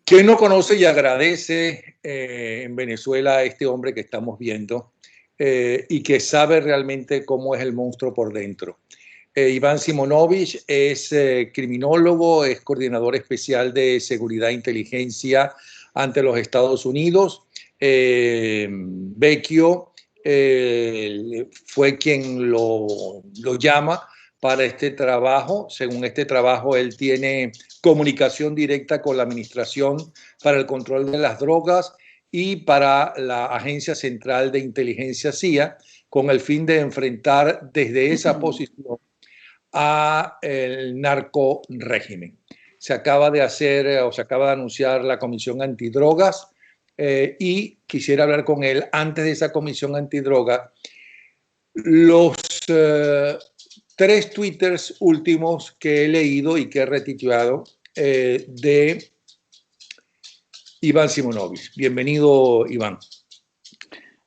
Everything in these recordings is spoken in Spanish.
¿Quién no conoce y agradece en Venezuela a este hombre que estamos viendo y que sabe realmente cómo es el monstruo por dentro? Iván Simonovich es criminólogo, es coordinador especial de seguridad e inteligencia ante los Estados Unidos. Vecchio fue quien lo llama para este trabajo. Según este trabajo, él tiene comunicación directa con la Administración para el Control de las Drogas y para la Agencia Central de Inteligencia CIA, con el fin de enfrentar desde esa posición a el narco régimen. Se acaba de anunciar la Comisión Antidrogas y quisiera hablar con él antes de esa Comisión Antidrogas. Los tres twitters últimos que he leído y que he retuiteado de Iván Simonovich. Bienvenido, Iván.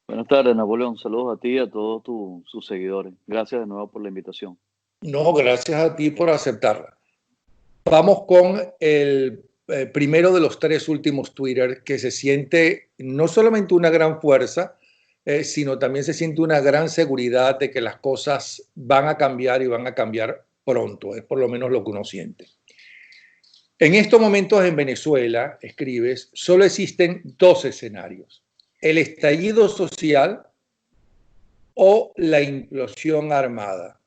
Buenas tardes, Napoleón. Saludos a ti y a todos sus seguidores. Gracias de nuevo por la invitación. No, gracias a ti por aceptarla. Vamos con el primero de los tres últimos Twitter, que se siente no solamente una gran fuerza, sino también se siente una gran seguridad de que las cosas van a cambiar y van a cambiar pronto. Es por lo menos lo que uno siente. En estos momentos en Venezuela, escribes, solo existen dos escenarios: el estallido social o la implosión armada.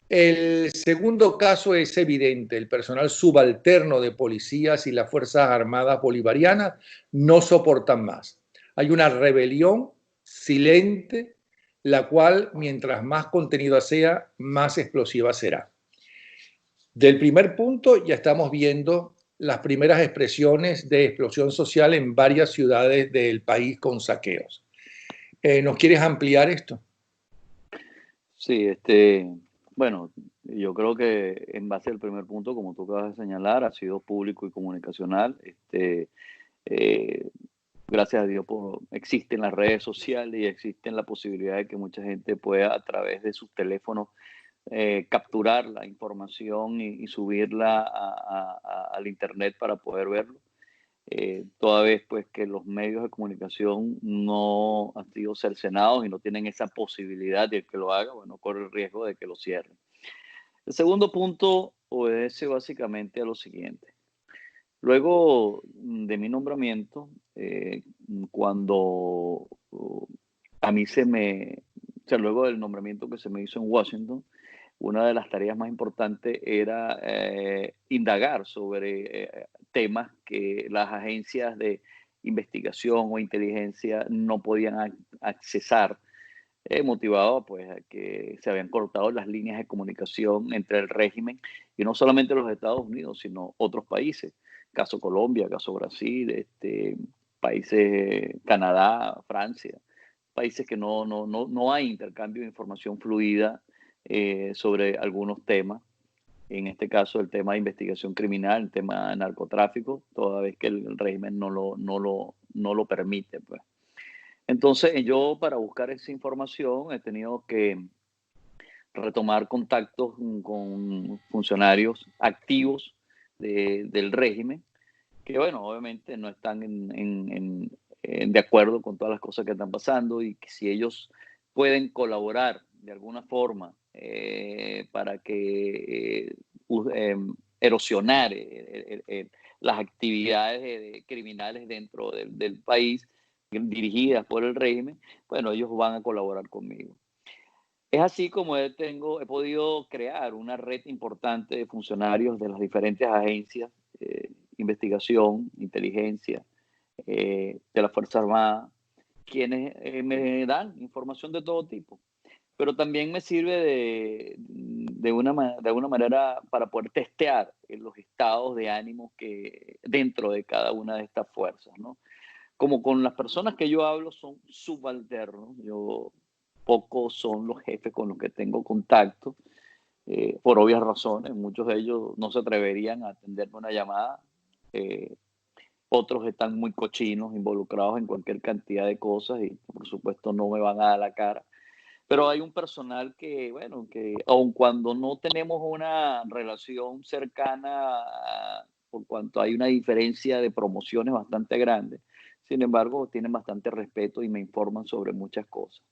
El segundo caso es evidente: el personal subalterno de policías y las Fuerzas Armadas Bolivarianas no soportan más. Hay una rebelión silente, la cual, mientras más contenida sea, más explosiva será. Del primer punto ya estamos viendo las primeras expresiones de explosión social en varias ciudades del país con saqueos. ¿Nos quieres ampliar esto? Sí, bueno, yo creo que en base al primer punto, como tú acabas de señalar, ha sido público y comunicacional. Eh, Gracias a Dios existen las redes sociales y existen la posibilidad de que mucha gente pueda, a través de sus teléfonos, capturar la información y subirla al internet para poder verlo. Toda vez pues que los medios de comunicación no han sido cercenados y no tienen esa posibilidad de que lo haga, bueno, corre el riesgo de que lo cierren. El segundo punto obedece básicamente a lo siguiente. Luego de mi nombramiento, cuando a mí luego del nombramiento que se me hizo en Washington, una de las tareas más importantes era indagar sobre temas que las agencias de investigación o inteligencia no podían accesar, motivado pues a que se habían cortado las líneas de comunicación entre el régimen y no solamente los Estados Unidos, sino otros países, caso Colombia, caso Brasil, países, Canadá, Francia, países que no hay intercambio de información fluida sobre algunos temas. En este caso, el tema de investigación criminal, el tema de narcotráfico, toda vez que el régimen no lo permite, pues. Entonces, yo para buscar esa información he tenido que retomar contactos con funcionarios activos del régimen, que bueno, obviamente no están de acuerdo con todas las cosas que están pasando, y que si ellos pueden colaborar de alguna forma para que erosionar las actividades criminales dentro del país dirigidas por el régimen, bueno, ellos van a colaborar conmigo. Es así como he podido crear una red importante de funcionarios de las diferentes agencias, investigación, inteligencia, de la Fuerza Armada, quienes me dan información de todo tipo. Pero también me sirve de alguna manera para poder testear los estados de ánimo que dentro de cada una de estas fuerzas, ¿no? Como con las personas que yo hablo son subalternos, pocos son los jefes con los que tengo contacto, por obvias razones. Muchos de ellos no se atreverían a atenderme una llamada. Otros están muy cochinos, involucrados en cualquier cantidad de cosas y por supuesto no me van a dar la cara. Pero hay un personal que, bueno, que aun cuando no tenemos una relación cercana por cuanto hay una diferencia de promociones bastante grande. Sin embargo, tienen bastante respeto y me informan sobre muchas cosas.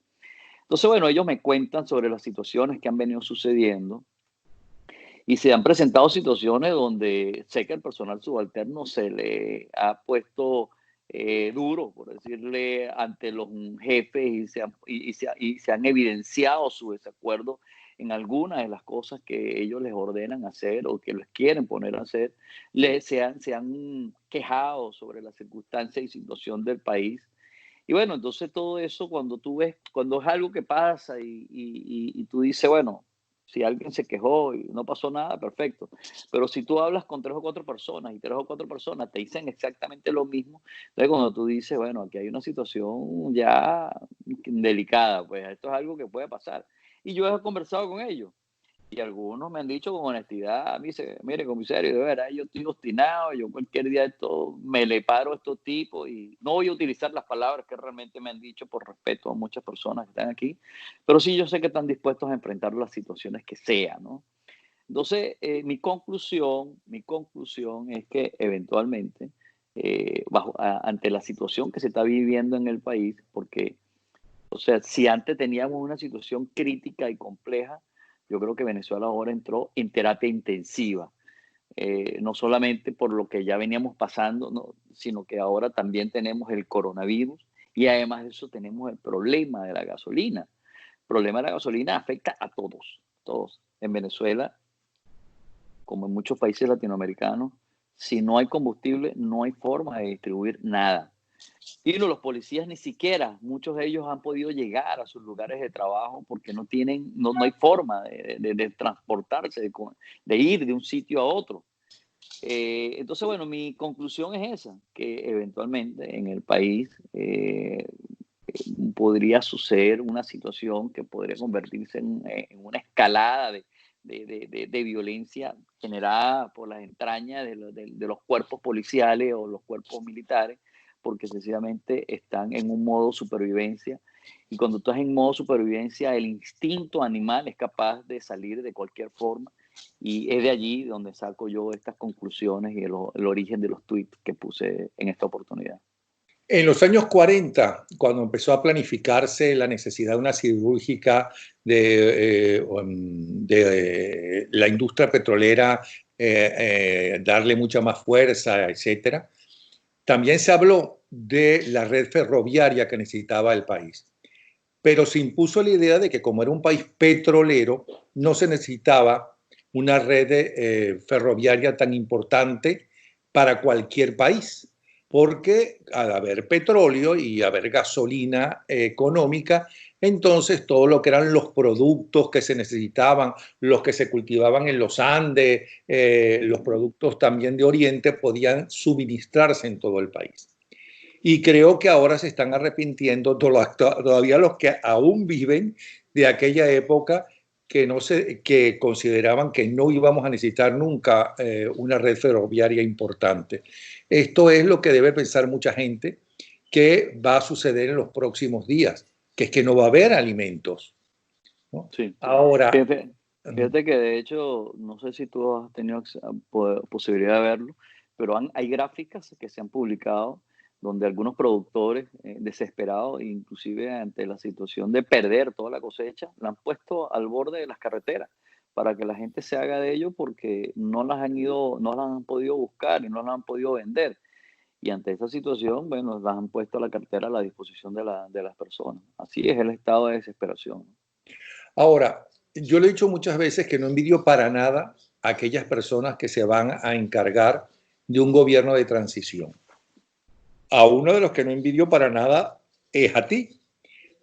Entonces, bueno, ellos me cuentan sobre las situaciones que han venido sucediendo y se han presentado situaciones donde sé que el personal subalterno se le ha puesto duro, por decirle, ante los jefes y se han evidenciado su desacuerdo en algunas de las cosas que ellos les ordenan hacer o que les quieren poner a hacer. Se han quejado sobre la circunstancia y situación del país. Y bueno, entonces todo eso cuando tú ves, cuando es algo que pasa y tú dices, bueno, si alguien se quejó y no pasó nada, perfecto. Pero si tú hablas con 3 o 4 personas y 3 o 4 personas te dicen exactamente lo mismo, entonces cuando tú dices, bueno, aquí hay una situación ya delicada, pues esto es algo que puede pasar. Y yo he conversado con ellos. Y algunos me han dicho con honestidad, me dice, mire, comisario, de verdad, yo estoy obstinado, yo cualquier día de esto me le paro a estos tipos y no voy a utilizar las palabras que realmente me han dicho por respeto a muchas personas que están aquí, pero sí yo sé que están dispuestos a enfrentar las situaciones que sean, ¿no? Entonces, mi conclusión es que eventualmente, ante la situación que se está viviendo en el país, porque o sea, si antes teníamos una situación crítica y compleja, yo creo que Venezuela ahora entró en terapia intensiva, no solamente por lo que ya veníamos pasando, ¿no? Sino que ahora también tenemos el coronavirus y además de eso tenemos el problema de la gasolina. El problema de la gasolina afecta a todos, todos. En Venezuela, como en muchos países latinoamericanos, si no hay combustible, no hay forma de distribuir nada. Y no, los policías ni siquiera, muchos de ellos han podido llegar a sus lugares de trabajo porque no hay forma de transportarse, de ir de un sitio a otro. Entonces, bueno, mi conclusión es esa, que eventualmente en el país podría suceder una situación que podría convertirse en una escalada de violencia generada por las entrañas de los cuerpos policiales o los cuerpos militares, porque sencillamente están en un modo supervivencia. Y cuando estás en modo supervivencia, el instinto animal es capaz de salir de cualquier forma. Y es de allí donde saco yo estas conclusiones y el origen de los tweets que puse en esta oportunidad. En los años 40, cuando empezó a planificarse la necesidad de una siderúrgica de la industria petrolera, darle mucha más fuerza, etcétera, también se habló de la red ferroviaria que necesitaba el país. Pero se impuso la idea de que como era un país petrolero, no se necesitaba una red ferroviaria tan importante para cualquier país, porque al haber petróleo y haber gasolina económica, entonces todo lo que eran los productos que se necesitaban, los que se cultivaban en los Andes, los productos también de Oriente, podían suministrarse en todo el país. Y creo que ahora se están arrepintiendo todavía los que aún viven de aquella época que consideraban que no íbamos a necesitar nunca una red ferroviaria importante. Esto es lo que debe pensar mucha gente que va a suceder en los próximos días, que es que no va a haber alimentos, ¿no? Sí. Ahora, Fíjate que de hecho, no sé si tú has tenido posibilidad de verlo, pero hay gráficas que se han publicado donde algunos productores desesperados, inclusive ante la situación de perder toda la cosecha, la han puesto al borde de las carreteras para que la gente se haga de ello porque no las han podido buscar y no las han podido vender. Y ante esa situación, bueno, las han puesto a la cartera a la disposición de las personas. Así es el estado de desesperación. ahora, yo le he dicho muchas veces que no envidio para nada a aquellas personas que se van a encargar de un gobierno de transición. A uno de los que no envidio para nada es a ti,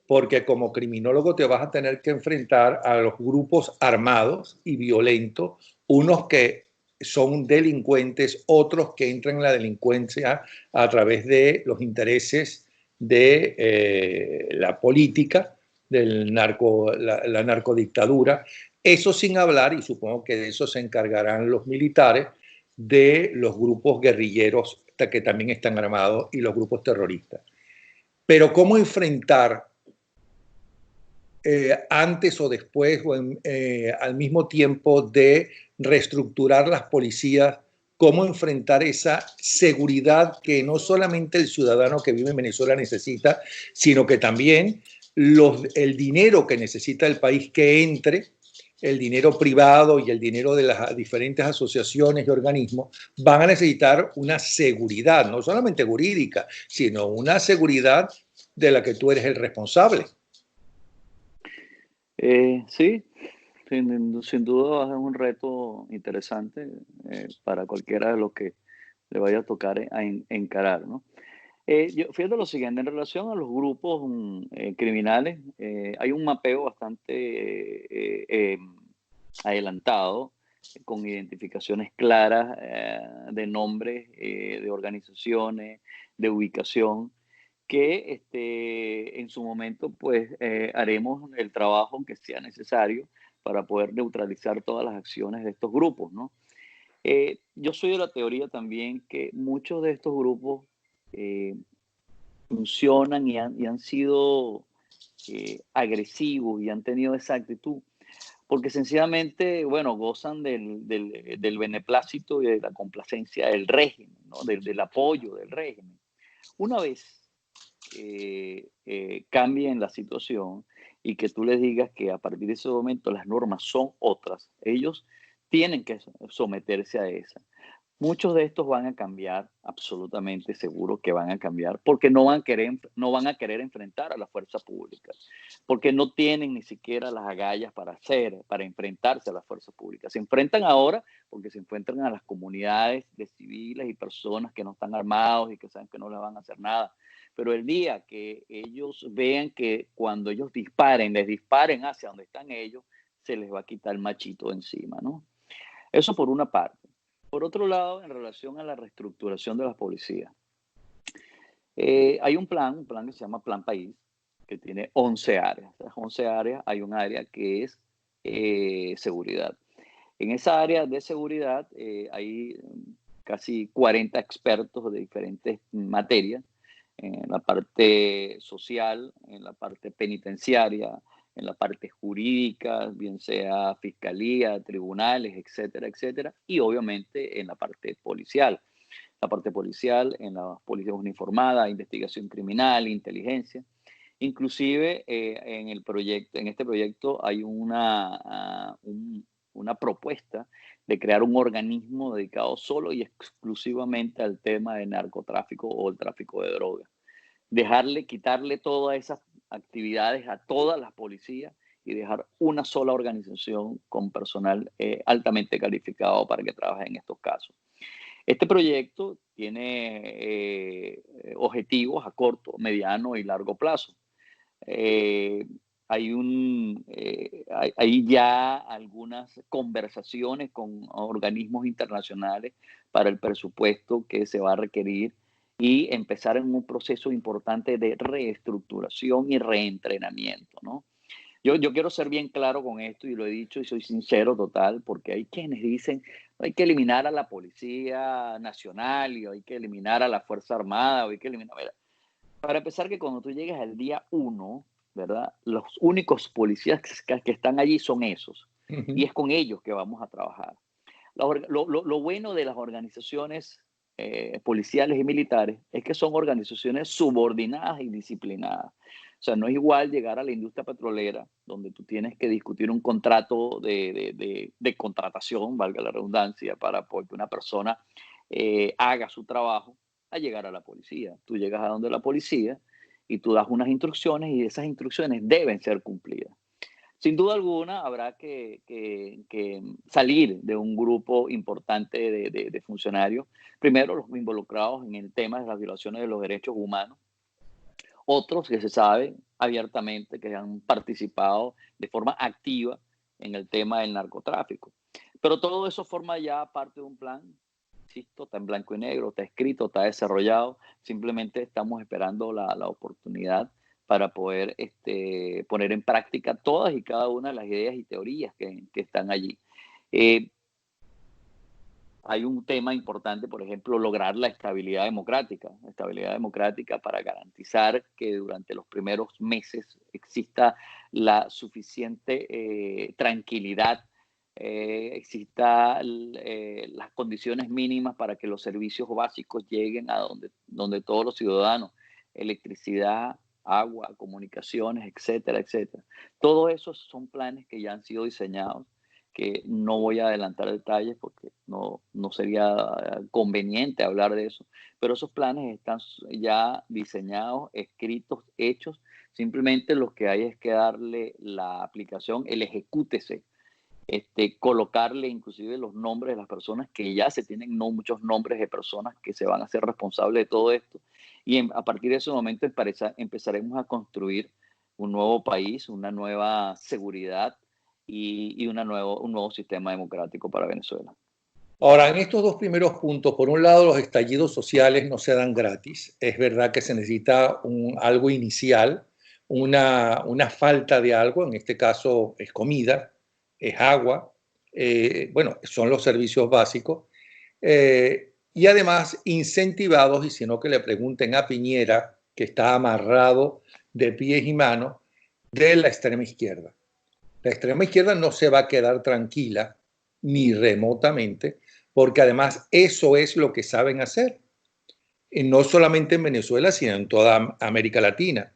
porque como criminólogo te vas a tener que enfrentar a los grupos armados y violentos, unos que son delincuentes, otros que entran en la delincuencia a través de los intereses de la política, la narcodictadura. Eso sin hablar, y supongo que de eso se encargarán los militares, de los grupos guerrilleros que también están armados y los grupos terroristas. Pero ¿cómo enfrentar antes o después o al mismo tiempo de reestructurar las policías cómo enfrentar esa seguridad que no solamente el ciudadano que vive en Venezuela necesita, sino que también el dinero que necesita el país que entre, el dinero privado y el dinero de las diferentes asociaciones y organismos van a necesitar una seguridad, no solamente jurídica, sino una seguridad de la que tú eres el responsable. Sí, sin duda es un reto interesante para cualquiera de los que le vaya a tocar encarar, ¿no? Fíjate lo siguiente, en relación a los grupos criminales, hay un mapeo bastante adelantado, con identificaciones claras de nombres, de organizaciones, de ubicación, que en su momento pues haremos el trabajo que sea necesario para poder neutralizar todas las acciones de estos grupos, ¿no? Yo soy de la teoría también que muchos de estos grupos eh, funcionan y han sido agresivos y han tenido esa actitud porque sencillamente, bueno, gozan del beneplácito y de la complacencia del régimen, ¿no? Del apoyo del régimen. Una vez cambien la situación y que tú les digas que a partir de ese momento las normas son otras, ellos tienen que someterse a esa. Muchos de estos van a cambiar, absolutamente seguro que van a cambiar, porque no van a querer enfrentar a la fuerza pública, porque no tienen ni siquiera las agallas para enfrentarse a la fuerza pública. Se enfrentan ahora porque se enfrentan a las comunidades de civiles y personas que no están armados y que saben que no les van a hacer nada. Pero el día que ellos vean que cuando ellos les disparen hacia donde están ellos, se les va a quitar el machito de encima, ¿no? Eso por una parte. Por otro lado, en relación a la reestructuración de las policías, hay un plan que se llama Plan País, que tiene 11 áreas. De las 11 áreas hay un área que es seguridad. En esa área de seguridad hay casi 40 expertos de diferentes materias, en la parte social, en la parte penitenciaria, en la parte jurídica, bien sea fiscalía, tribunales, etcétera, etcétera, y obviamente en la parte policial. La parte policial, en la policía uniformada, investigación criminal, inteligencia. Inclusive en este proyecto hay una propuesta de crear un organismo dedicado solo y exclusivamente al tema de narcotráfico o el tráfico de drogas. Quitarle todas esas actividades a todas las policías y dejar una sola organización con personal altamente calificado para que trabaje en estos casos. Este proyecto tiene objetivos a corto, mediano y largo plazo. Eh, hay ya algunas conversaciones con organismos internacionales para el presupuesto que se va a requerir y empezar en un proceso importante de reestructuración y reentrenamiento, ¿no? Yo quiero ser bien claro con esto y lo he dicho y soy sincero total, porque hay quienes dicen hay que eliminar a la Policía Nacional y hay que eliminar a la Fuerza Armada, o hay que eliminar. Mira, para empezar, que cuando tú llegues al día 1, ¿verdad? Los únicos policías que están allí son esos. Y es con ellos que vamos a trabajar. Lo bueno de las organizaciones policiales y militares es que son organizaciones subordinadas y disciplinadas. O sea, no es igual llegar a la industria petrolera, donde tú tienes que discutir un contrato de contratación, valga la redundancia, para que una persona haga su trabajo, a llegar a la policía. Tú llegas a donde la policía y tú das unas instrucciones y esas instrucciones deben ser cumplidas. Sin duda alguna, habrá que salir de un grupo importante de funcionarios. Primero, los involucrados en el tema de las violaciones de los derechos humanos. Otros que se sabe abiertamente que han participado de forma activa en el tema del narcotráfico. Pero todo eso forma ya parte de un plan. Insisto, está en blanco y negro, está escrito, está desarrollado. Simplemente estamos esperando la oportunidad para poder poner en práctica todas y cada una de las ideas y teorías que están allí. Hay un tema importante, por ejemplo, lograr la estabilidad democrática para garantizar que durante los primeros meses exista la suficiente tranquilidad exista las condiciones mínimas para que los servicios básicos lleguen a donde todos los ciudadanos, electricidad, agua, comunicaciones, etcétera, etcétera. Todos esos son planes que ya han sido diseñados, que no voy a adelantar detalles porque no sería conveniente hablar de eso, pero esos planes están ya diseñados, escritos, hechos. Simplemente lo que hay es que darle la aplicación, el ejecútese, colocarle inclusive los nombres de las personas, que ya se tienen muchos nombres de personas que se van a hacer responsables de todo esto, y a partir de ese momento empezaremos a construir un nuevo país, una nueva seguridad y un nuevo sistema democrático para Venezuela. Ahora, en estos dos primeros puntos, por un lado, los estallidos sociales no se dan gratis. Es verdad que se necesita algo inicial, una falta de algo, en este caso es comida, es agua, bueno, son los servicios básicos. Y además incentivados, y si no que le pregunten a Piñera, que está amarrado de pies y manos, de la extrema izquierda. La extrema izquierda no se va a quedar tranquila, ni remotamente, porque además eso es lo que saben hacer, no solamente en Venezuela, sino en toda América Latina.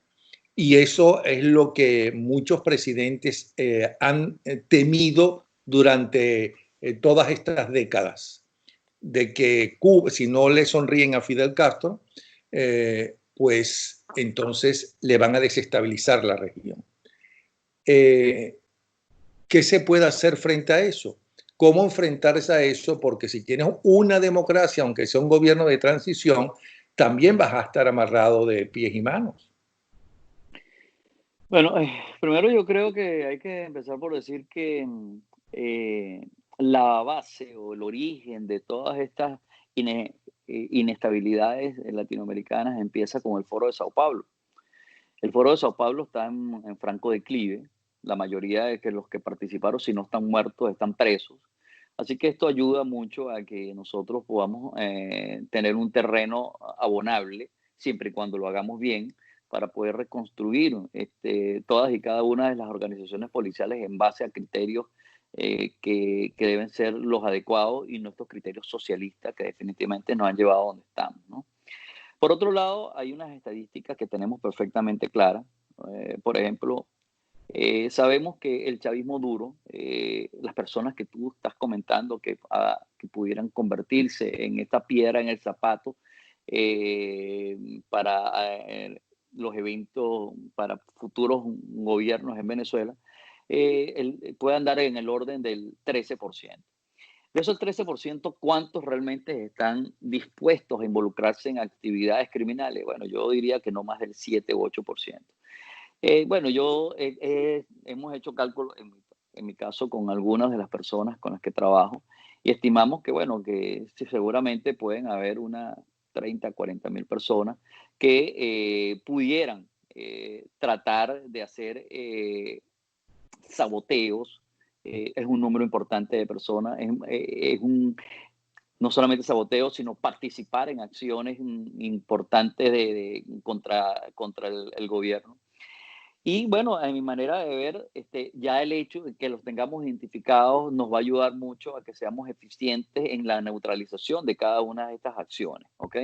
Y eso es lo que muchos presidentes han temido durante todas estas décadas, de que Cuba, si no le sonríen a Fidel Castro, pues entonces le van a desestabilizar la región. ¿Qué se puede hacer frente a eso? ¿Cómo enfrentarse a eso? Porque si tienes una democracia, aunque sea un gobierno de transición, también vas a estar amarrado de pies y manos. Bueno, primero yo creo que hay que empezar por decir que la base o el origen de todas estas inestabilidades latinoamericanas empieza con el Foro de Sao Paulo. El Foro de Sao Paulo está en franco declive. La mayoría de los que participaron, si no están muertos, están presos. Así que esto ayuda mucho a que nosotros podamos tener un terreno abonable, siempre y cuando lo hagamos bien, para poder reconstruir todas y cada una de las organizaciones policiales en base a criterios que deben ser los adecuados y nuestros criterios socialistas que definitivamente nos han llevado a donde estamos, ¿no? Por otro lado, hay unas estadísticas que tenemos perfectamente claras. Por ejemplo, sabemos que el chavismo duro, las personas que tú estás comentando que pudieran convertirse en esta piedra en el zapato para los eventos, para futuros gobiernos en Venezuela, puede andar en el orden del 13%. De esos 13%, ¿cuántos realmente están dispuestos a involucrarse en actividades criminales? Bueno, yo diría que no más del 7 u 8%. Bueno, hemos hecho cálculos en mi caso con algunas de las personas con las que trabajo y estimamos que, bueno, que seguramente pueden haber unas 30, 40 mil personas que pudieran tratar de hacer saboteos. Es un número importante de personas, no solamente saboteo, sino participar en acciones importantes contra el gobierno. Y bueno, a mi manera de ver, ya el hecho de que los tengamos identificados nos va a ayudar mucho a que seamos eficientes en la neutralización de cada una de estas acciones, ¿ok?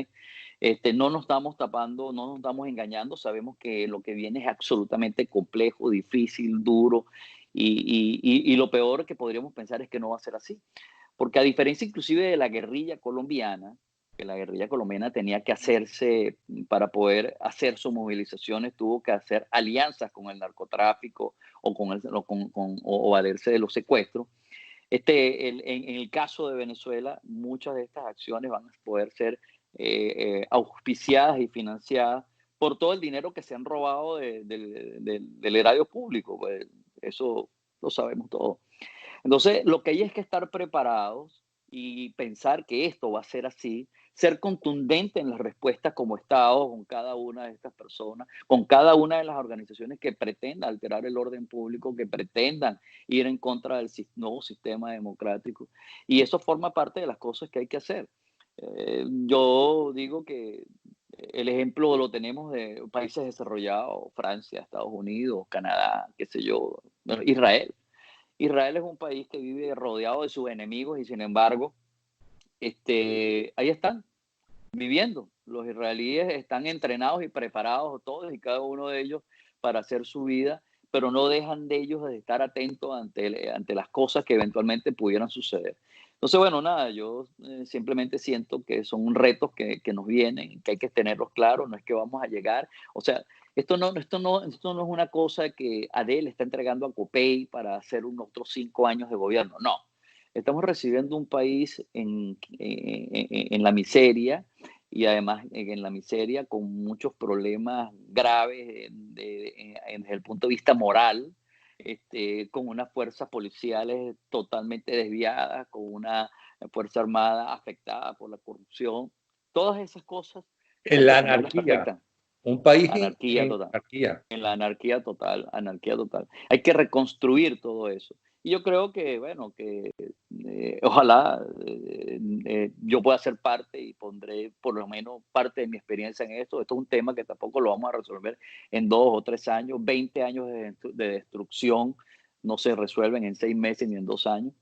No nos estamos tapando, no nos estamos engañando, sabemos que lo que viene es absolutamente complejo, difícil, duro, y lo peor que podríamos pensar es que no va a ser así. Porque a diferencia inclusive de la guerrilla colombiana, que la guerrilla colombiana tenía que hacerse, para poder hacer sus movilizaciones, tuvo que hacer alianzas con el narcotráfico o valerse de los secuestros. En el caso de Venezuela, muchas de estas acciones van a poder ser auspiciadas y financiadas por todo el dinero que se han robado del erario público. Pues eso lo sabemos todos. Entonces, lo que hay es que estar preparados y pensar que esto va a ser así, ser contundente en las respuestas como Estado con cada una de estas personas, con cada una de las organizaciones que pretendan alterar el orden público, que pretendan ir en contra del nuevo sistema democrático. Y eso forma parte de las cosas que hay que hacer. Yo digo que el ejemplo lo tenemos de países desarrollados, Francia, Estados Unidos, Canadá, qué sé yo, Israel. Israel es un país que vive rodeado de sus enemigos y sin embargo, ahí están viviendo. Los israelíes están entrenados y preparados todos y cada uno de ellos para hacer su vida, pero no dejan de ellos de estar atentos ante las cosas que eventualmente pudieran suceder. Entonces, bueno, nada, yo simplemente siento que son retos que nos vienen, que hay que tenerlos claros, no es que vamos a llegar, o sea, esto no es una cosa que Adel está entregando a Copey para hacer unos otros 5 años de gobierno, no. Estamos recibiendo un país en la miseria, y además en la miseria con muchos problemas graves desde el punto de vista moral, con unas fuerzas policiales totalmente desviadas, con una fuerza armada afectada por la corrupción. Todas esas cosas En hay que la tenerlas anarquía, perfectas. un país Anarquía en total. anarquía. En la anarquía total, anarquía total. Hay que reconstruir todo eso. Y yo creo que, bueno, que ojalá yo pueda ser parte y pondré por lo menos parte de mi experiencia en esto. Esto es un tema que tampoco lo vamos a resolver en 2 o 3 años. 20 años de destrucción no se resuelven en 6 meses ni en 2 años.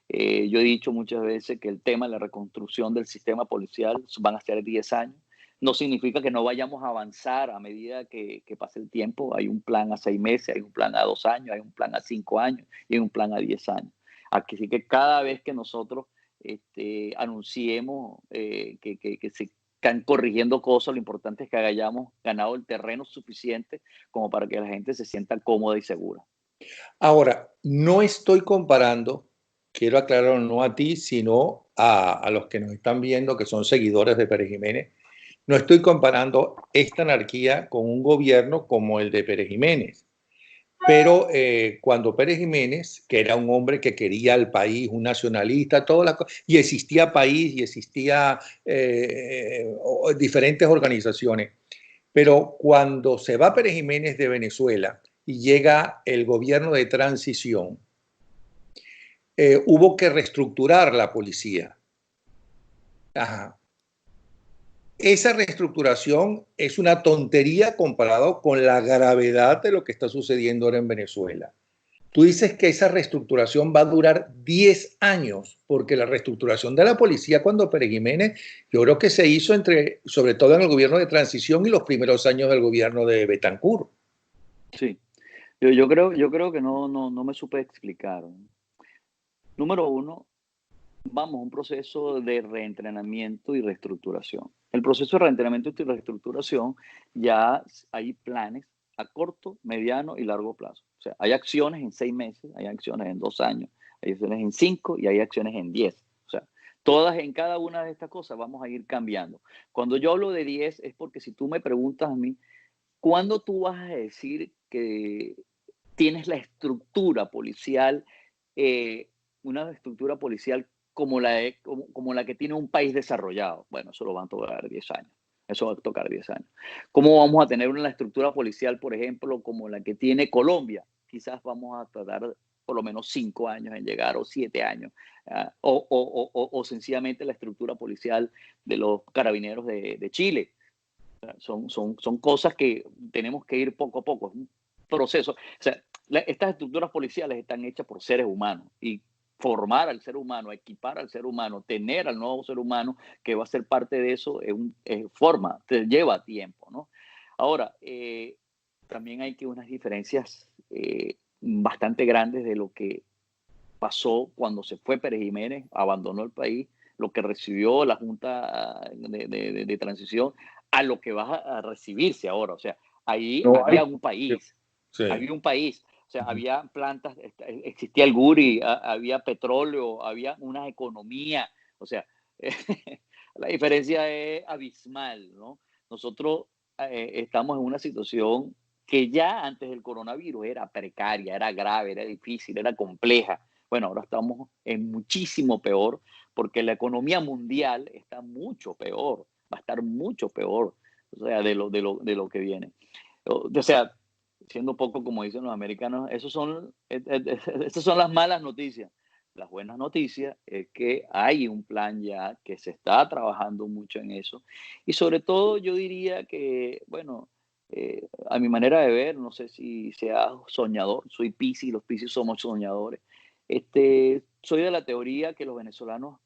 Yo he dicho muchas veces que el tema de la reconstrucción del sistema policial van a ser 10 años. No significa que no vayamos a avanzar a medida que pase el tiempo. Hay un plan a 6 meses, hay un plan a 2 años, hay un plan a 5 años y hay un plan a 10 años. Así que cada vez que nosotros anunciemos que se están corrigiendo cosas, lo importante es que hayamos ganado el terreno suficiente como para que la gente se sienta cómoda y segura. Ahora, no estoy comparando, quiero aclararlo, no a ti, sino a los que nos están viendo, que son seguidores de Pérez Jiménez. No estoy comparando esta anarquía con un gobierno como el de Pérez Jiménez. Pero cuando Pérez Jiménez, que era un hombre que quería al país, un nacionalista, y existía país y existía diferentes organizaciones, pero cuando se va Pérez Jiménez de Venezuela y llega el gobierno de transición, hubo que reestructurar la policía. Ajá. Esa reestructuración es una tontería comparado con la gravedad de lo que está sucediendo ahora en Venezuela. Tú dices que esa reestructuración va a durar 10 años, porque la reestructuración de la policía cuando Pérez Jiménez, yo creo que se hizo sobre todo en el gobierno de transición y los primeros años del gobierno de Betancur. Sí, yo creo que no me supe explicar. Número uno, vamos a un proceso de reentrenamiento y reestructuración. El proceso de reentrenamiento y reestructuración ya hay planes a corto, mediano y largo plazo. O sea, hay acciones en 6 meses, hay acciones en 2 años, hay acciones en 5 y hay acciones en 10. O sea, todas en cada una de estas cosas vamos a ir cambiando. Cuando yo hablo de 10 es porque si tú me preguntas a mí, ¿cuándo tú vas a decir que tienes la estructura policial, una estructura policial como la que tiene un país desarrollado? Bueno, eso lo van a tocar 10 años. Eso va a tocar 10 años. ¿Cómo vamos a tener una estructura policial, por ejemplo, como la que tiene Colombia? Quizás vamos a tardar por lo menos 5 años en llegar o 7 años. O sencillamente la estructura policial de los carabineros de Chile. Son cosas que tenemos que ir poco a poco. Es un proceso. O sea, estas estructuras policiales están hechas por seres humanos y formar al ser humano, equipar al ser humano, tener al nuevo ser humano que va a ser parte de eso es forma, te lleva tiempo, ¿no? Ahora, también hay que unas diferencias bastante grandes de lo que pasó cuando se fue Pérez Jiménez, abandonó el país, lo que recibió la Junta de Transición, a lo que va a recibirse ahora. O sea, ahí No hay. había Sí. un país, o sea, había plantas, existía el Guri, había petróleo, había una economía, o sea, la diferencia es abismal, ¿no? Nosotros estamos en una situación que ya antes del coronavirus era precaria, era grave, era difícil, era compleja. Bueno, ahora estamos en muchísimo peor porque la economía mundial está mucho peor, va a estar mucho peor, o sea, de lo que viene. O sea, siendo un poco como dicen los americanos, esas son las malas noticias. Las buenas noticias es que hay un plan ya, que se está trabajando mucho en eso. Y sobre todo yo diría que, bueno, a mi manera de ver, no sé si sea soñador, soy Piscis, los Piscis somos soñadores. Soy de la teoría que los venezolanos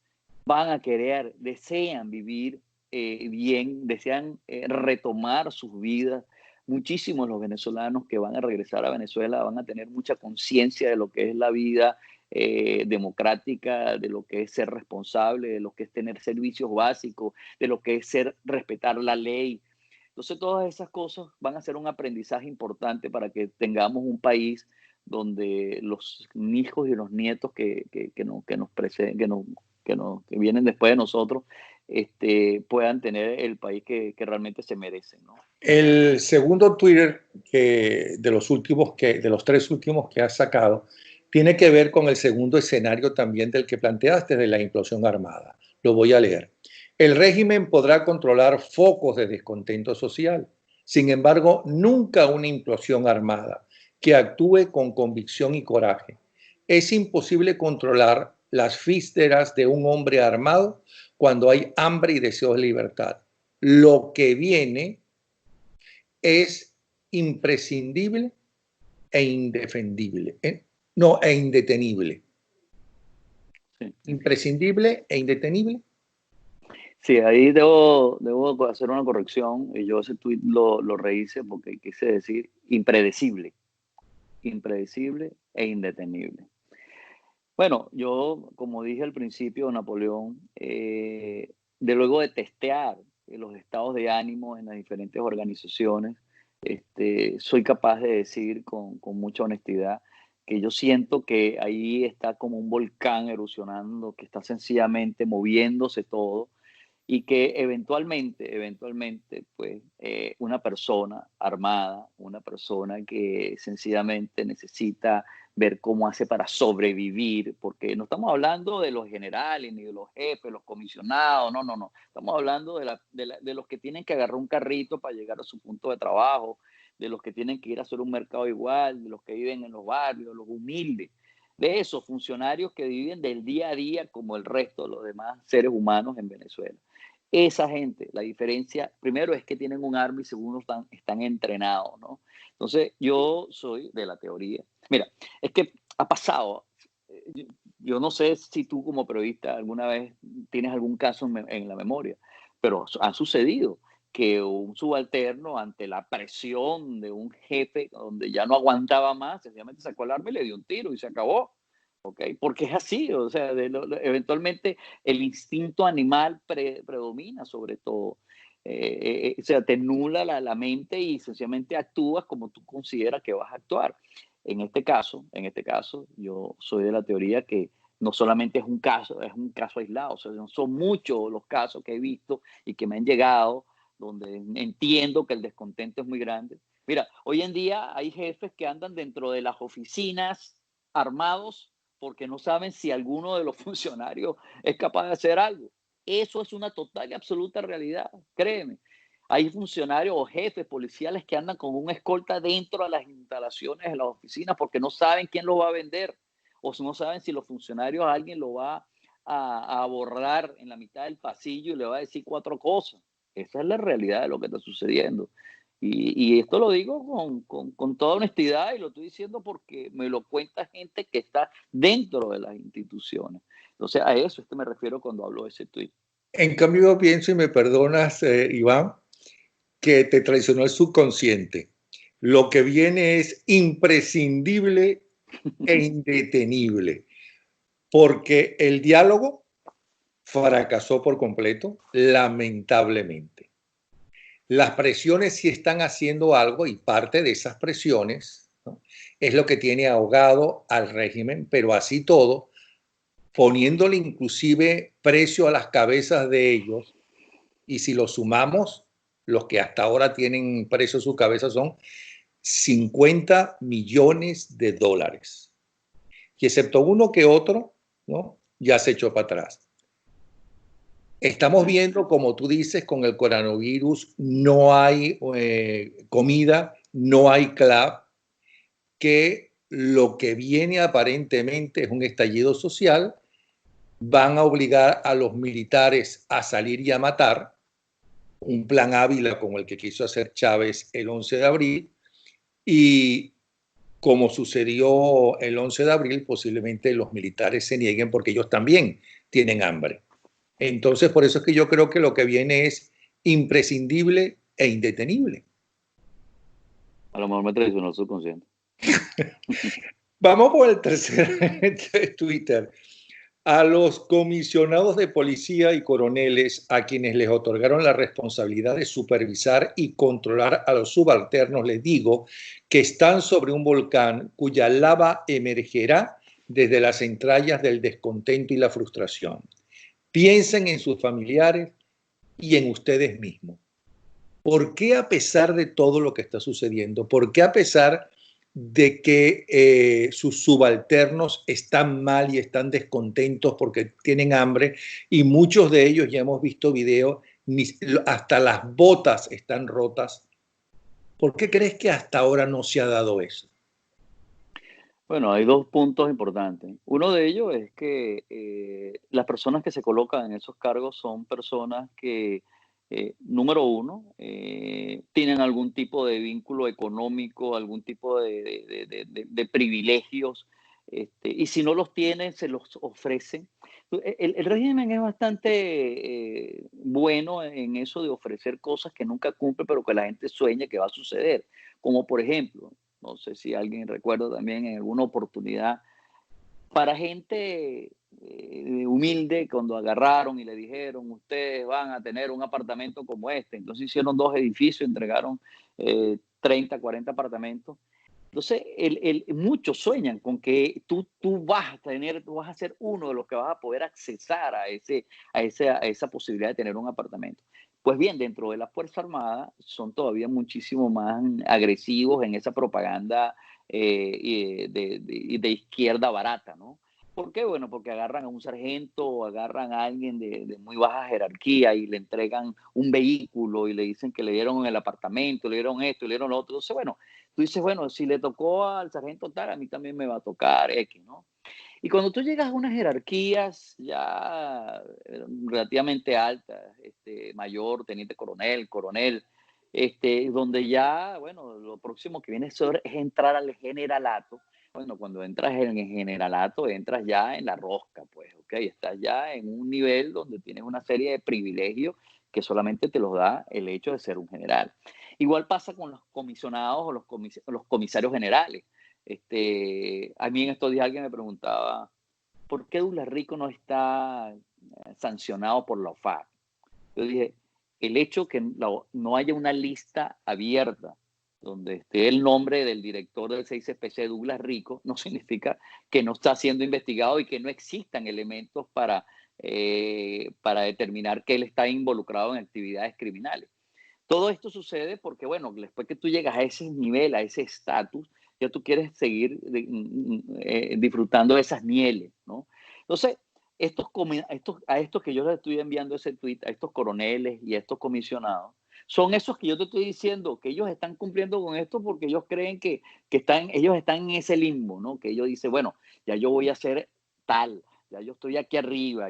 van a querer, desean vivir bien, desean retomar sus vidas. Muchísimos los venezolanos que van a regresar a Venezuela van a tener mucha conciencia de lo que es la vida democrática, de lo que es ser responsable, de lo que es tener servicios básicos, de lo que es respetar la ley. Entonces todas esas cosas van a ser un aprendizaje importante para que tengamos un país donde los hijos y los nietos que vienen después de nosotros puedan tener el país que realmente se merecen, ¿no? El segundo Twitter de los tres últimos que has sacado tiene que ver con el segundo escenario también del que planteaste, de la implosión armada. Lo voy a leer. El régimen podrá controlar focos de descontento social. Sin embargo, nunca una implosión armada que actúe con convicción y coraje. Es imposible controlar las vísceras de un hombre armado cuando hay hambre y deseos de libertad. Lo que viene es imprescindible e indefendible. E indetenible. Sí. Imprescindible e indetenible. Sí, ahí debo hacer una corrección. Y yo ese tweet lo rehice porque quise decir impredecible e indetenible. Bueno, yo, como dije al principio, Napoleón, de luego de testear los estados de ánimo en las diferentes organizaciones, soy capaz de decir con mucha honestidad que yo siento que ahí está como un volcán erosionando, que está sencillamente moviéndose todo y que eventualmente, pues una persona armada, una persona que sencillamente necesita ver cómo hace para sobrevivir, porque no estamos hablando de los generales, ni de los jefes, los comisionados, no, estamos hablando de los que tienen que agarrar un carrito para llegar a su punto de trabajo, de los que tienen que ir a hacer un mercado igual, de los que viven en los barrios, los humildes, de esos funcionarios que viven del día a día como el resto de los demás seres humanos en Venezuela. Esa gente, la diferencia, primero es que tienen un arma y segundo están entrenados, ¿no? Entonces, yo soy de la teoría. Mira, es que ha pasado, yo no sé si tú como periodista alguna vez tienes algún caso en la memoria, pero ha sucedido que un subalterno ante la presión de un jefe donde ya no aguantaba más, sencillamente sacó el arma y le dio un tiro y se acabó. ¿Okay? Porque es así, o sea, eventualmente el instinto animal predomina sobre todo. O sea, te nula la mente y sencillamente actúas como tú consideras que vas a actuar. En este caso, yo soy de la teoría que no solamente es un caso aislado, o sea, son muchos los casos que he visto y que me han llegado donde entiendo que el descontento es muy grande. Mira, hoy en día hay jefes que andan dentro de las oficinas armados porque no saben si alguno de los funcionarios es capaz de hacer algo. Eso es una total y absoluta realidad, créeme. Hay funcionarios o jefes policiales que andan con un escolta dentro de las instalaciones de las oficinas porque no saben quién lo va a vender o no saben si los funcionarios alguien lo va a abordar en la mitad del pasillo y le va a decir cuatro cosas. Esa es la realidad de lo que está sucediendo. Y esto lo digo con toda honestidad y lo estoy diciendo porque me lo cuenta gente que está dentro de las instituciones. Entonces a eso me refiero cuando hablo de ese tuit. En cambio, yo pienso, y me perdonas, Iván, que te traicionó el subconsciente. Lo que viene es imprescindible e indetenible, porque el diálogo fracasó por completo, lamentablemente. Las presiones sí están haciendo algo y parte de esas presiones, ¿no?, es lo que tiene ahogado al régimen, pero así todo, poniéndole inclusive precio a las cabezas de ellos, y si lo sumamos, los que hasta ahora tienen precio a su cabeza son 50 millones de dólares. Y excepto uno que otro, ¿no?, ya se echó para atrás. Estamos viendo, como tú dices, con el coronavirus no hay comida, no hay club, que lo que viene aparentemente es un estallido social. Van a obligar a los militares a salir y a matar, un plan Ávila como el que quiso hacer Chávez el 11 de abril, y como sucedió el 11 de abril, posiblemente los militares se nieguen porque ellos también tienen hambre. Entonces, por eso es que yo creo que lo que viene es imprescindible e indetenible. A lo mejor me traicionó el subconsciente. Vamos por el tercer Twitter. A los comisionados de policía y coroneles a quienes les otorgaron la responsabilidad de supervisar y controlar a los subalternos, les digo que están sobre un volcán cuya lava emergerá desde las entrañas del descontento y la frustración. Piensen en sus familiares y en ustedes mismos. ¿Por qué a pesar de todo lo que está sucediendo? ¿Por qué a pesar de que sus subalternos están mal y están descontentos porque tienen hambre? Y muchos de ellos, ya hemos visto videos, hasta las botas están rotas. ¿Por qué crees que hasta ahora no se ha dado eso? Bueno, hay dos puntos importantes. Uno de ellos es que las personas que se colocan en esos cargos son personas que, número uno, tienen algún tipo de vínculo económico, algún tipo de privilegios, y si no los tienen, se los ofrecen. El régimen es bastante bueno en eso de ofrecer cosas que nunca cumple, pero que la gente sueña que va a suceder. Como por ejemplo, no sé si alguien recuerda también en alguna oportunidad, para gente humilde, cuando agarraron y le dijeron, ustedes van a tener un apartamento como este. Entonces hicieron dos edificios, entregaron 30, 40 apartamentos. Entonces, muchos sueñan con que tú vas a ser uno de los que vas a poder accesar a esa posibilidad de tener un apartamento. Pues bien, dentro de la Fuerza Armada son todavía muchísimo más agresivos en esa propaganda de izquierda barata, ¿no? ¿Por qué? Bueno, porque agarran a un sargento o agarran a alguien de muy baja jerarquía y le entregan un vehículo y le dicen que le dieron el apartamento, le dieron esto, le dieron lo otro. Entonces, bueno, tú dices, bueno, si le tocó al sargento tal, a mí también me va a tocar X, ¿no? Y cuando tú llegas a unas jerarquías ya relativamente altas, mayor, teniente coronel, coronel, donde ya, bueno, lo próximo que viene es entrar al generalato. Bueno, cuando entras en el generalato, entras ya en la rosca, pues, ¿ok? Estás ya en un nivel donde tienes una serie de privilegios que solamente te los da el hecho de ser un general. Igual pasa con los comisionados o los comisarios generales. A mí en estos días alguien me preguntaba, ¿por qué Douglas Rico no está sancionado por la OFAC? Yo dije, el hecho que no haya una lista abierta donde esté el nombre del director del 6CPC, Douglas Rico, no significa que no está siendo investigado y que no existan elementos para determinar que él está involucrado en actividades criminales. Todo esto sucede porque, bueno, después que tú llegas a ese nivel, a ese estatus, ya tú quieres seguir disfrutando de esas mieles, ¿no? Entonces, a estos que yo les estoy enviando ese tweet, a estos coroneles y a estos comisionados, son esos que yo te estoy diciendo que ellos están cumpliendo con esto porque ellos creen que ellos están en ese limbo, ¿no? Que ellos dicen, bueno, ya yo voy a ser tal, ya yo estoy aquí arriba,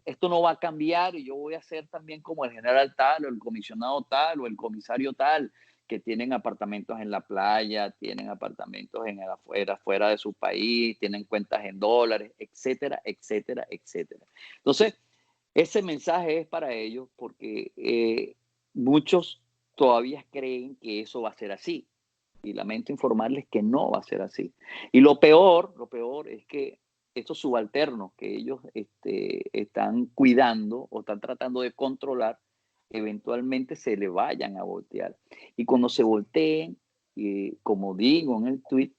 esto no va a cambiar y yo voy a ser también como el general tal o el comisionado tal o el comisario tal, que tienen apartamentos en la playa, tienen apartamentos fuera de su país, tienen cuentas en dólares, etcétera, etcétera, etcétera. Entonces, ese mensaje es para ellos porque muchos todavía creen que eso va a ser así. Y lamento informarles que no va a ser así. Y lo peor es que estos subalternos que ellos están cuidando o están tratando de controlar, eventualmente se le vayan a voltear. Y cuando se volteen, como digo en el tweet,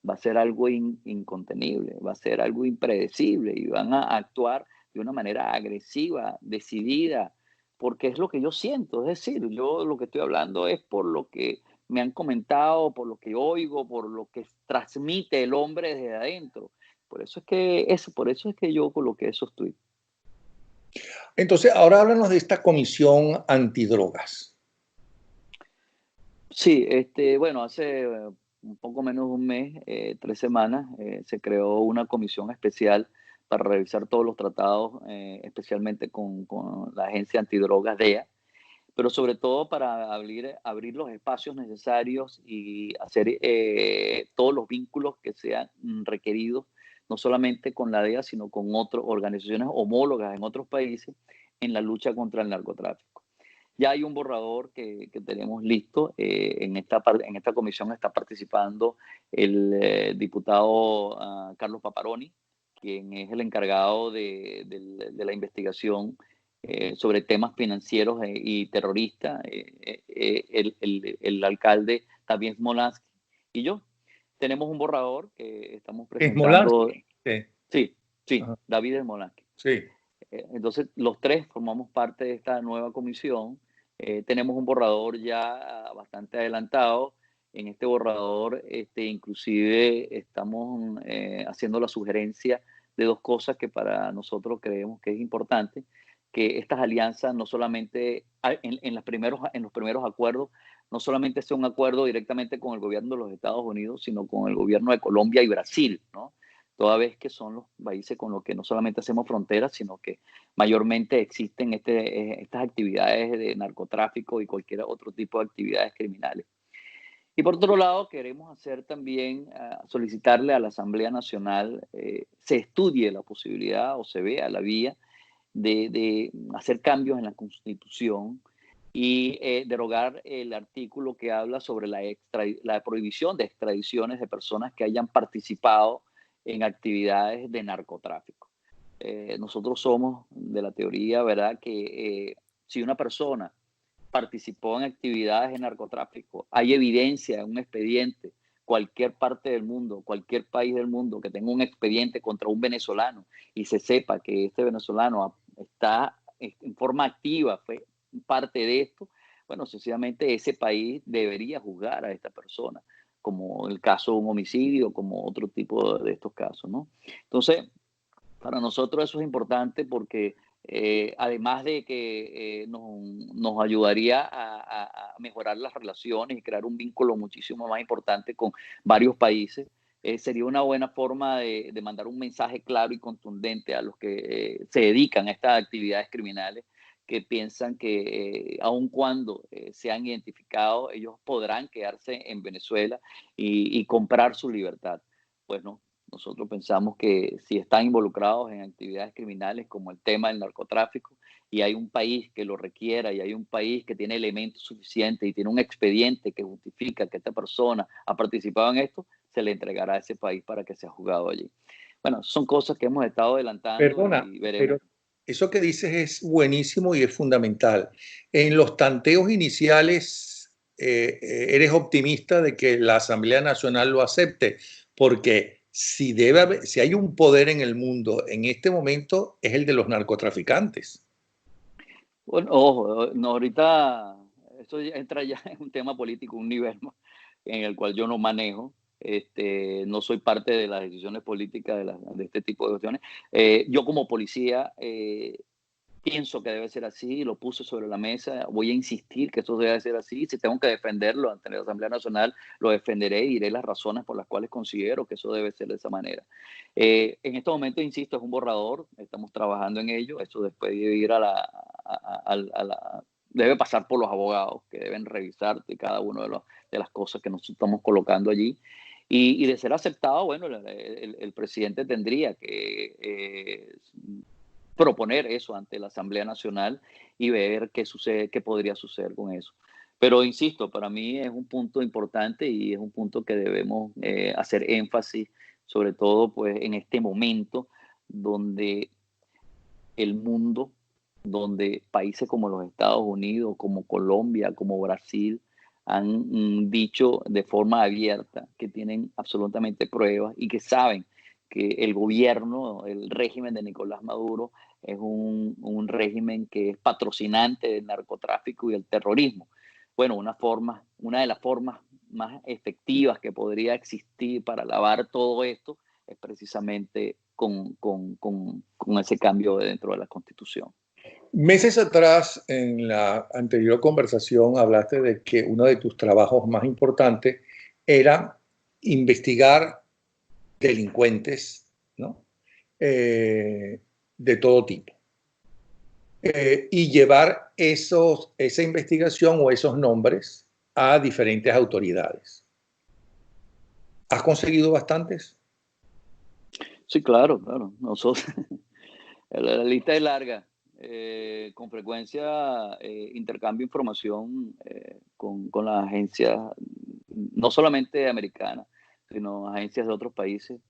va a ser algo incontenible, va a ser algo impredecible y van a actuar de una manera agresiva, decidida, porque es lo que yo siento. Es decir, yo lo que estoy hablando es por lo que me han comentado, por lo que oigo, por lo que transmite el hombre desde adentro. Por eso es que yo coloqué esos tweets. Entonces, ahora háblanos de esta comisión antidrogas. Sí, bueno, hace un poco menos de un mes, 3 semanas, se creó una comisión especial para revisar todos los tratados, especialmente con la agencia antidrogas DEA, pero sobre todo para abrir los espacios necesarios y hacer todos los vínculos que sean requeridos, no solamente con la DEA, sino con otras organizaciones homólogas en otros países en la lucha contra el narcotráfico. Ya hay un borrador que tenemos listo. En esta comisión está participando el diputado Carlos Paparoni, quien es el encargado de la investigación sobre temas financieros y terroristas, el alcalde David Smolansky y yo. Tenemos un borrador que estamos presentando. Sí. Sí, sí, Ajá. David Smolansky. Sí. Entonces, los tres formamos parte de esta nueva comisión. Tenemos un borrador ya bastante adelantado. En este borrador, inclusive, estamos haciendo la sugerencia de dos cosas que para nosotros creemos que es importante, que estas alianzas no solamente, en los primeros acuerdos, no solamente sea un acuerdo directamente con el gobierno de los Estados Unidos, sino con el gobierno de Colombia y Brasil, ¿no? Toda vez que son los países con los que no solamente hacemos fronteras, sino que mayormente existen estas actividades de narcotráfico y cualquier otro tipo de actividades criminales. Y por otro lado, queremos hacer también, solicitarle a la Asamblea Nacional, se estudie la posibilidad o se vea la vía de hacer cambios en la Constitución y derogar el artículo que habla sobre la prohibición de extradiciones de personas que hayan participado en actividades de narcotráfico. Nosotros somos de la teoría, ¿verdad?, que si una persona participó en actividades de narcotráfico, hay evidencia en un expediente, cualquier parte del mundo, cualquier país del mundo que tenga un expediente contra un venezolano y se sepa que este venezolano está en forma activa, fue parte de esto, bueno, sencillamente ese país debería juzgar a esta persona, como el caso de un homicidio, como otro tipo de estos casos, ¿no? Entonces, para nosotros eso es importante porque además de que nos ayudaría a mejorar las relaciones y crear un vínculo muchísimo más importante con varios países, sería una buena forma de mandar un mensaje claro y contundente a los que se dedican a estas actividades criminales, que piensan que aun cuando sean identificados, ellos podrán quedarse en Venezuela y comprar su libertad. Pues no, nosotros pensamos que si están involucrados en actividades criminales como el tema del narcotráfico y hay un país que lo requiera y hay un país que tiene elementos suficientes y tiene un expediente que justifica que esta persona ha participado en esto, se le entregará a ese país para que sea juzgado allí. Bueno, son cosas que hemos estado adelantando Perdona, y veremos. pero eso que dices es buenísimo y es fundamental. En los tanteos iniciales, eres optimista de que la Asamblea Nacional lo acepte, porque si hay un poder en el mundo en este momento es el de los narcotraficantes. Bueno, ojo, no, ahorita esto ya entra ya en un tema político, un nivel en el cual yo no manejo. No soy parte de las decisiones políticas de este tipo de cuestiones. Yo como policía pienso que debe ser así, lo puse sobre la mesa, voy a insistir que eso debe ser así. Si tengo que defenderlo ante la Asamblea Nacional, lo defenderé y diré las razones por las cuales considero que eso debe ser de esa manera. En este momento, insisto, es un borrador, estamos trabajando en ello, eso después debe ir debe pasar por los abogados que deben revisar cada una de las cosas que nosotros estamos colocando allí. Y de ser aceptado, bueno, el presidente tendría que proponer eso ante la Asamblea Nacional y ver qué sucede, qué podría suceder con eso. Pero insisto, para mí es un punto importante y es un punto que debemos hacer énfasis, sobre todo pues en este momento donde el mundo, donde países como los Estados Unidos, como Colombia, como Brasil, han dicho de forma abierta que tienen absolutamente pruebas y que saben que el gobierno, el régimen de Nicolás Maduro es un régimen que es patrocinante del narcotráfico y el terrorismo. Bueno, una de las formas más efectivas que podría existir para lavar todo esto es precisamente con ese cambio dentro de la Constitución. Meses atrás, en la anterior conversación, hablaste de que uno de tus trabajos más importantes era investigar delincuentes, ¿no? De todo tipo. y llevar esa investigación o esos nombres a diferentes autoridades. ¿Has conseguido bastantes? Sí, claro, claro. Nosotros, la lista es larga. Con frecuencia intercambio información con las agencias, no solamente americanas, sino agencias de otros países.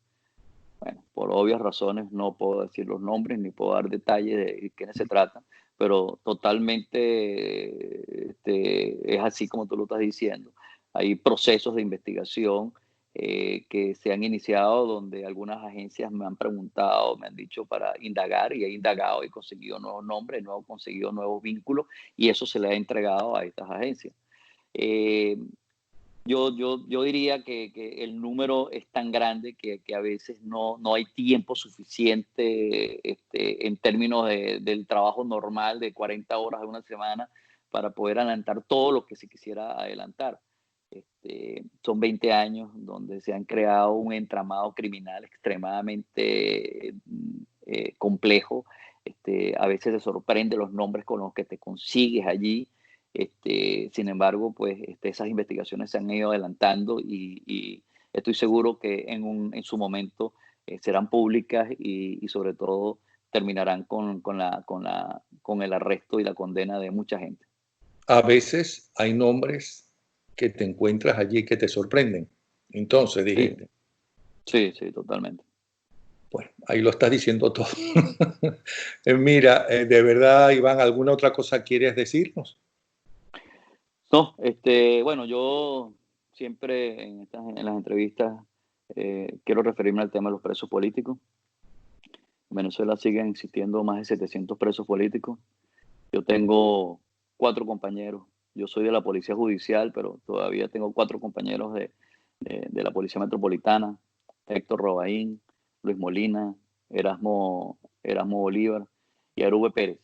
Bueno, por obvias razones no puedo decir los nombres ni puedo dar detalles de quiénes se tratan, pero totalmente es así como tú lo estás diciendo. Hay procesos de investigación que se han iniciado donde algunas agencias me han preguntado, me han dicho para indagar y he indagado y conseguido nuevos nombres, conseguido nuevos vínculos y eso se le ha entregado a estas agencias. Eh, yo diría que el número es tan grande que a veces no hay tiempo suficiente en términos del trabajo normal de 40 horas de una semana para poder adelantar todo lo que se quisiera adelantar. Son 20 años donde se han creado un entramado criminal extremadamente complejo. A veces te sorprende los nombres con los que te consigues allí. Sin embargo, pues esas investigaciones se han ido adelantando y estoy seguro que en su momento serán públicas y sobre todo terminarán con el arresto y la condena de mucha gente. A veces hay nombres que te encuentras allí que te sorprenden. Entonces dijiste. Sí, sí, totalmente. Bueno, ahí lo estás diciendo todo. Mira, de verdad, Iván, ¿alguna otra cosa quieres decirnos? No, bueno, yo siempre en las entrevistas quiero referirme al tema de los presos políticos. En Venezuela siguen existiendo más de 700 presos políticos. Yo tengo 4 compañeros. Yo soy de la Policía Judicial, pero todavía tengo 4 compañeros de la Policía Metropolitana. Héctor Robaín, Luis Molina, Erasmo Bolívar y Arube Pérez.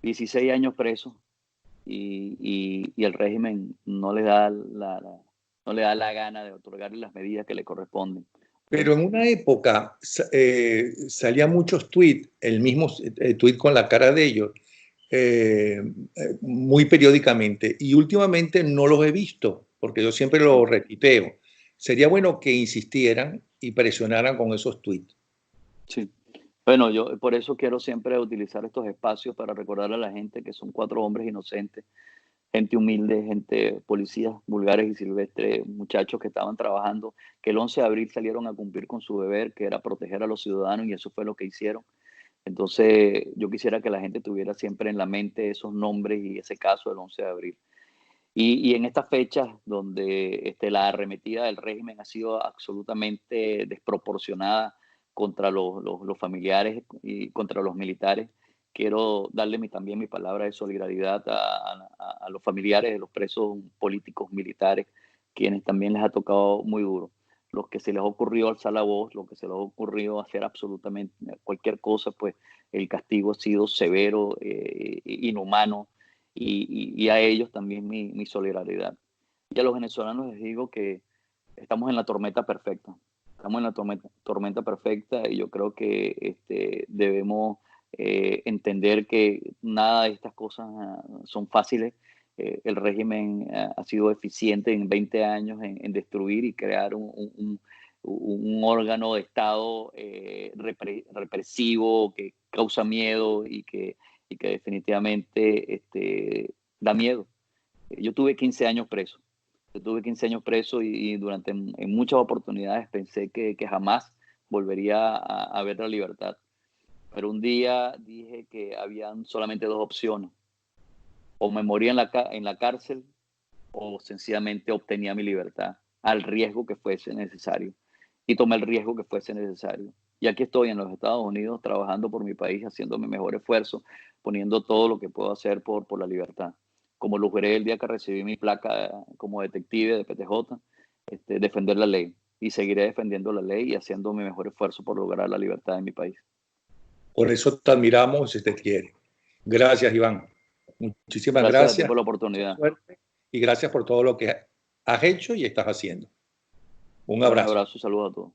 16 años presos y el régimen no le da la gana de otorgarle las medidas que le corresponden. Pero en una época salían muchos tweets, el mismo tweet con la cara de ellos, muy periódicamente. Y últimamente no los he visto, porque yo siempre lo retuiteo. Sería bueno que insistieran y presionaran con esos tweets. Sí. Bueno, yo por eso quiero siempre utilizar estos espacios para recordarle a la gente que son 4 hombres inocentes, gente humilde, gente, policías vulgares y silvestres, muchachos que estaban trabajando, que el 11 de abril salieron a cumplir con su deber, que era proteger a los ciudadanos y eso fue lo que hicieron. Entonces, yo quisiera que la gente tuviera siempre en la mente esos nombres y ese caso del 11 de abril. Y en estas fechas donde la arremetida del régimen ha sido absolutamente desproporcionada contra los familiares y contra los militares, quiero darle también mi palabra de solidaridad a los familiares de los presos políticos militares, quienes también les ha tocado muy duro. Los que se les ha ocurrido alzar la voz, los que se les ha ocurrido hacer absolutamente cualquier cosa, pues el castigo ha sido severo, inhumano, y a ellos también mi solidaridad. Y a los venezolanos les digo que estamos en la tormenta perfecta. Estamos en la tormenta perfecta y yo creo que debemos entender que nada de estas cosas son fáciles. El régimen ha sido eficiente en 20 años en destruir y crear un órgano de Estado represivo que causa miedo y que definitivamente da miedo. Yo tuve 15 años preso. Yo tuve 15 años preso y durante en muchas oportunidades pensé que jamás volvería a ver la libertad. Pero un día dije que habían solamente 2 opciones. O me moría en la cárcel o sencillamente obtenía mi libertad al riesgo que fuese necesario. Y tomé el riesgo que fuese necesario. Y aquí estoy en los Estados Unidos trabajando por mi país, haciendo mi mejor esfuerzo, poniendo todo lo que puedo hacer por la libertad. Como lo juré el día que recibí mi placa como detective de PTJ, defender la ley. Y seguiré defendiendo la ley y haciendo mi mejor esfuerzo por lograr la libertad en mi país. Por eso te admiramos y te quiere. Gracias, Iván. Muchísimas Gracias a ti gracias. por la Mucha oportunidad. suerte y gracias por todo lo que has hecho y estás haciendo. Un Dale un abrazo. abrazo y saludos a todos.